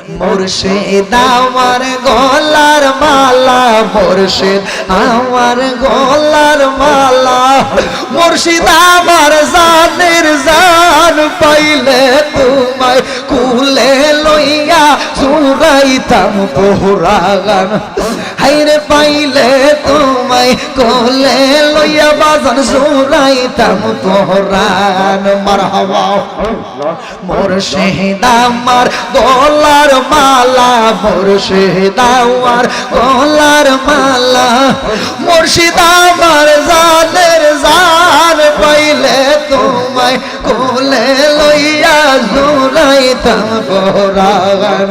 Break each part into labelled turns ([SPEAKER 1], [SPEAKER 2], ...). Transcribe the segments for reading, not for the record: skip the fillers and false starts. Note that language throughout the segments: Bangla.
[SPEAKER 1] মুর্শিদ আমার গলার মালা, মুর্শিদ আমার গলার মালা, মুর্শিদ আমার জানের জান, পাইলে তোমায় কুলে লইয়া জুড়াইতাম পোহরাগান। হাইরে পাইলে তোমায় কোলে লইয়া বাজান জুড়াইতাম পোহরান। মারহাবা। মুর্শিদ আমার গলার মালা, মুর্শিদ আমার গলার মালা, মুর্শিদ আমার জানের জান, পাইলে তোমায় কোলে লইয়া জুড়াইতাম পোহরান।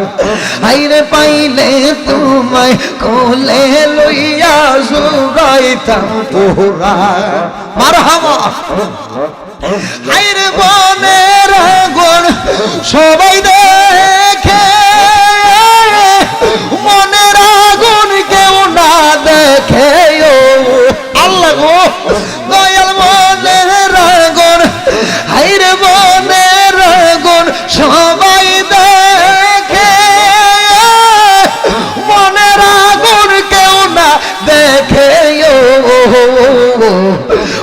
[SPEAKER 1] হাইরে পাইলে তোমায় কোলে লইয়া জুড়াইতাম পোহরান। মারহাবা। হাইরে বনের আগুন সবাই দেখে, মনের আগুন কেউ না দেখে। ও আল্লাহ গো দয়াল, মনের আগুন, হাইরে বনের আগুন সবাই দেখে, মনের আগুন কেউ না দেখে।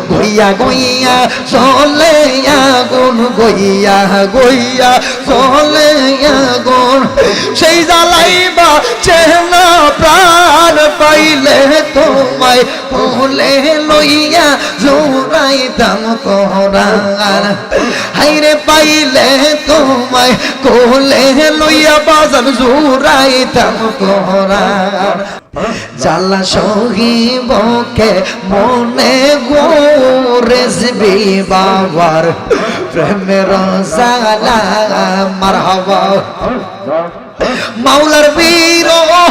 [SPEAKER 1] গইয়া গইয়া চলে আগুন, গইয়া গইয়া চলে আগুন, সেই জ্বালাইবা চেনা প্রাণ, পাইলে তোমায় কোলে লইয়া জোড়াইতাম কোহরান। হাইরে পাইলে তোমায় কোলে লইয়া বাজান জোড়াইতাম কোহরান। জ্বালা সহিবকে মনে গো রেজবি বাবার প্রেমের জ্বালা। মারহাবা। মাওলার বীর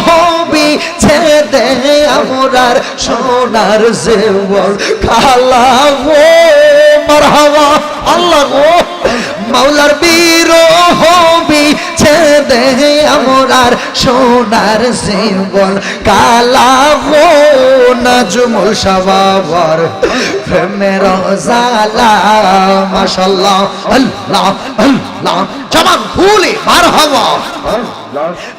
[SPEAKER 1] হবি ছেদে আমরার সোনার জেওয়ার খালা গো। মারহাবা। আল্লাহ গো মাওলার বীর হবি ছেদে আমরার সোনার জেওয়ার কালা গো। নাজমুল শাবাবার প্রেমের জ্বালা। মাশাআল্লাহ। আল্লাহ আল্লাহ। জবান খুলে মারহাবা।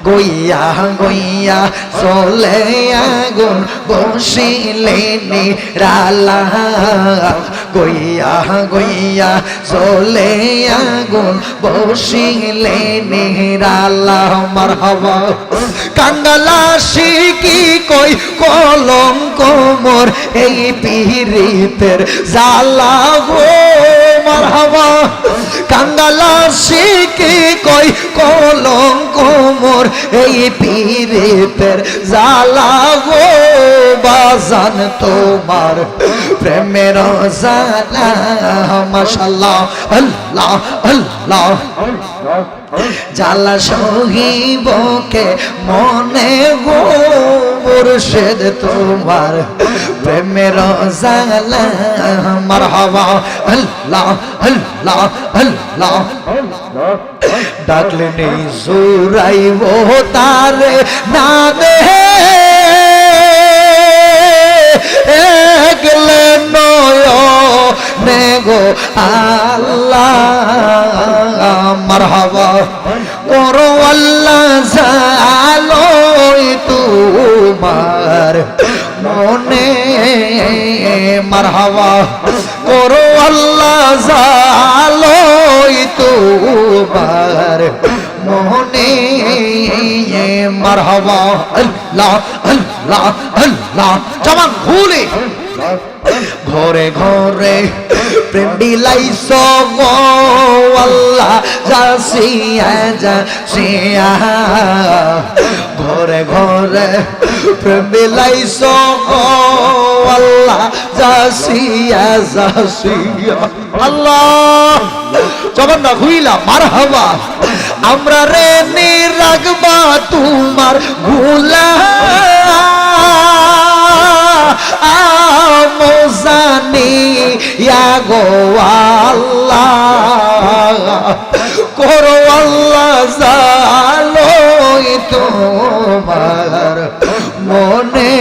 [SPEAKER 1] গইয়া গইয়া চলে আগুন, বসিলে নিরালা। গইয়া গইয়া চলে আগুন, বসিলে নিরালা। মারহাবা। কাঙ্গালা শিকি কই কলঙ্ক মোর এই পীরিতের জ্বালা গো। মারহাবা। কাঙ্গালা শিকি কই কলঙ্ক মোর এই পীরিতের জ্বালা গো। বাজান তোমার প্রেমের জ্বালা। মাশাআল্লাহ। আল্লাহ আল্লাহ। জ্বালা সহিবকে মনে গো মুর্শিদ তোমার প্রেমের জ্বালা। মারহাবা। আল্লাহ আল্লাহ আল্লাহ। ডাকলে নেই জুরাইব তারে না দে, গেলে নয়নে গো আল্লাহ। মারহাবা। করো আল্লাহ জালোই তোমার মনে। মারহাবা। করো আল্লাহ জালোই তোমার মনে। মারহাবা। আল্লাহ আল্লাহ আল্লাহ। জবান খুলে। ঘরে ঘরে প্রেম বিলাইছ গো আল্লাহ যাসিয়া যাসিয়া। ঘরে ঘরে প্রেম বিলাইছ গো আল্লাহ যাসিয়া যাসিয়া। আল্লাহ জবান না খুইলা। মারহাবা। আমরা রে রাখবা তোমার গুলা, মোজানি গো আল্লাহ। করো আল্লাহ জালোই তোমার মনে।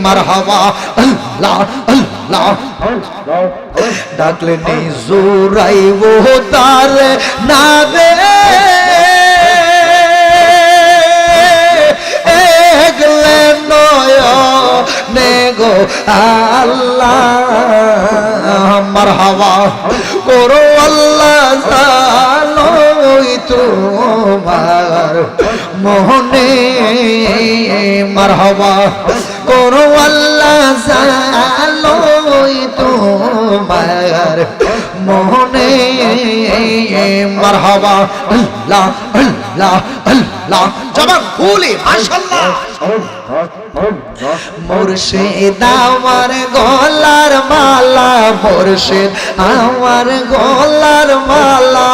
[SPEAKER 1] মারহাবা। আল্লাহ আল্লাহ। ডাকলে নি জোরাইব তার না দে, আল্লাহ মারহাবা করো আল্লাহ জানোই তোমার মনে মারহাবা করো আল্লাহ জানোই তোমার মনে মারহাবা আল্লাহ আল্লাহ আল্লাহ জবান খুলে মাশাআল্লাহ মুর্শিদ আমার গলার মালা মুর্শিদ আমার গলার মালা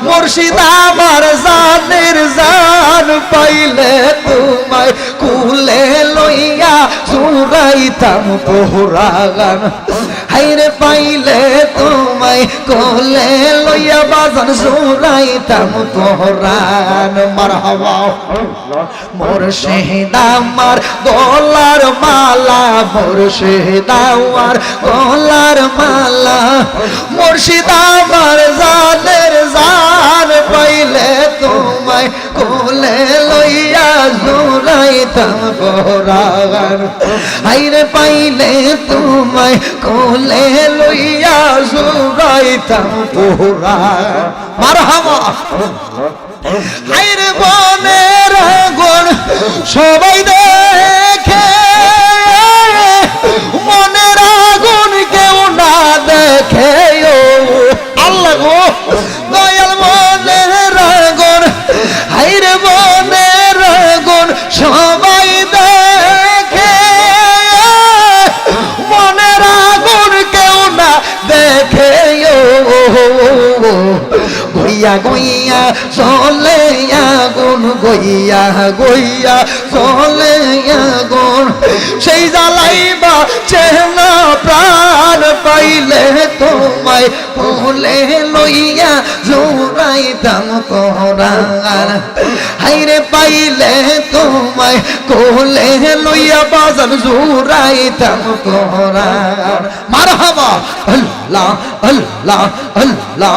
[SPEAKER 1] মুর্শিদ আমার জানের জান পাইলে তোমায় কুলে লইয়া জুড়াইতাম পোহরাগান হাইরে পাইলে তোমায় কোলে লইয়া বাজান জুড়াইতাম পোহরান মারহাবা মুর্শিদ আমার গলার মালা মুর্শিদ আমার গলার মালা মুর্শিদ আমার জানের জান পাইলে তোমায় কোলে লইয়া জুড়াইতাম পোহরান হাইরে পাইলে তোমায় কোলে লইয়া জুড়াইতাম পোহরান মারহাবা হাইরে বনের আগুন সবাই দেখে মনের আগুন কেউ না দেখে ও আল্লাহ গো দয়াল মনের আগুন হাইরে বনের আগুন সবাই দেখে মনের আগুন কেউ না দেখে গইয়া গইয়া চলে আগুন গইয়া গইয়া চলে আগুন সেই জ্বালাইবা চেনা প্রাণ পাইলে তোমায় কোলে লইয়া জোড়াইতাম কোরআন হাইরে পাইলে তোমায় কোলে লইয়া বাজান জোড়াইতাম কোরআন মারহাবা আল্লাহ আল্লাহ আল্লাহ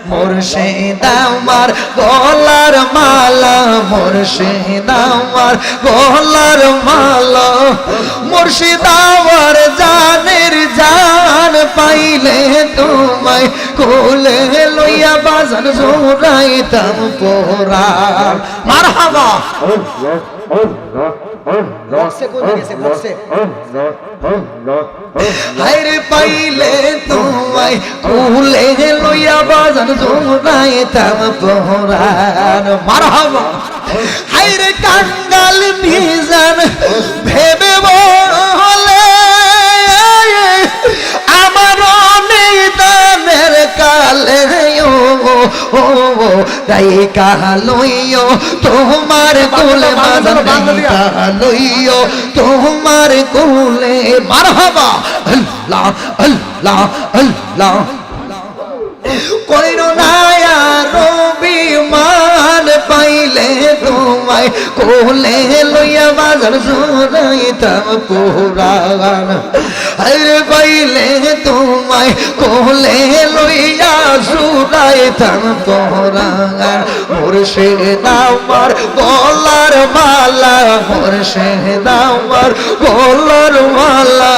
[SPEAKER 1] মুর্শিদ আমার গলার মালা মুর্শিদ আমার গলার মালা মুর্শিদ আমার জানের জান পাইলে তোমায় কোলে লইয়া বাজান জোড়াইতাম পোহরান মারহাবা হাইরে পাইলে তোমায় কোলে লইয়া বাজান জোড়াইতাম পোহরান মারহাবা হাইরে কাঙ্গাল মিজান ভেবে বলে আমার নিদানের কালে ও তাই কালইও তোমার কোলে বাজান কালইও তোমার কোলে মারহাবা আল্লাহ আল্লাহ আল্লাহ কইরো না রবি মান পাইলে তোমায় কোলে লইয়া বাজার জোড়াইতাম পোহরান আরে পাইলে তোমায় কোলে লইয়া জোড়াইতাম পোহরান মুর্শিদ আমার গলার মালা মুর্শিদ আমার গলার মালা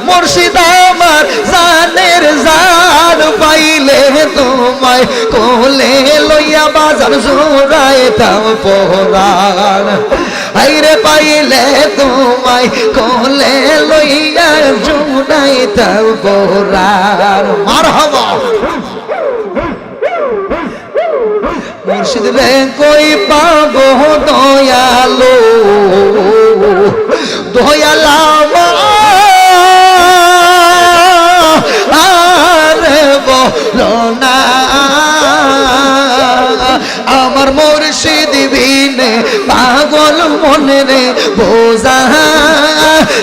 [SPEAKER 1] মুর্শিদ আমার জানের জান পাইলে তোমায় কোলে লইয়া বাজার জোড়াইতাম পোহরান আইরে পাইলে তোমায় কোলে লইয়া জোড়াইতাম পোহরান মারহাবা মুর্শিদ রে কই পাবো দয়ালো দয়ালা আমার মুর্শিদ বিনে পাগল মনে রে বোঝা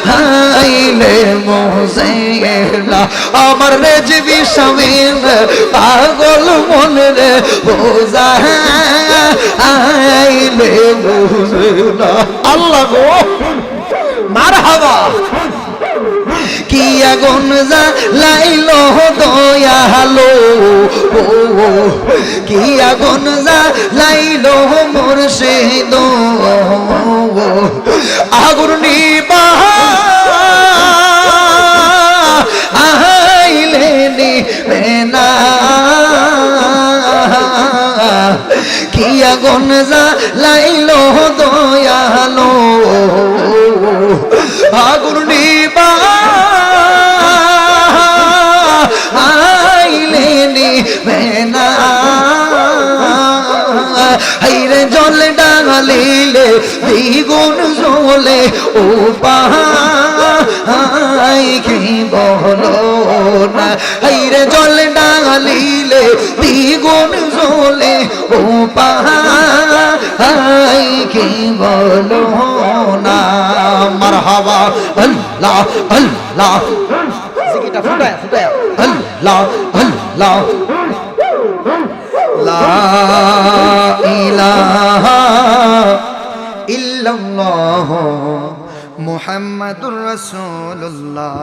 [SPEAKER 1] হাইলে মোজেলা আমার রেজবি স্বামীর পাগল মনে রে বোঝা হাইলে মোজেলা আল্লাহ গো মারহাবা কি আগুন জ্বালাইলো দয়ালো কি আগুন জ্বালাইলো মুর্শিদ আগুন নিবা কি আগুন জ্বালাইলো দয়ালো আগুন নিবা আইলে নিবে না হাইরে জল ডালিলে দ্বিগুণ জ্বলে ও পাহাই কি বলো না হাইরে জল ডালিলে দ্বিগুণ জ্বলে ও পাহাই কি বলো না মারহাবা আল্লাহ আল্লাহ জিকিরটা ফুটায় ফুটায় আল্লাহ আল্লাহ লা ইলাহা ইল্লাল্লাহ মুহাম্মাদুর রাসূলুল্লাহ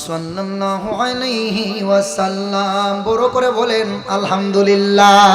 [SPEAKER 1] সাল্লাল্লাহু আলাইহি ওয়াসাল্লাম। বড় করে বলেন আলহামদুলিল্লাহ।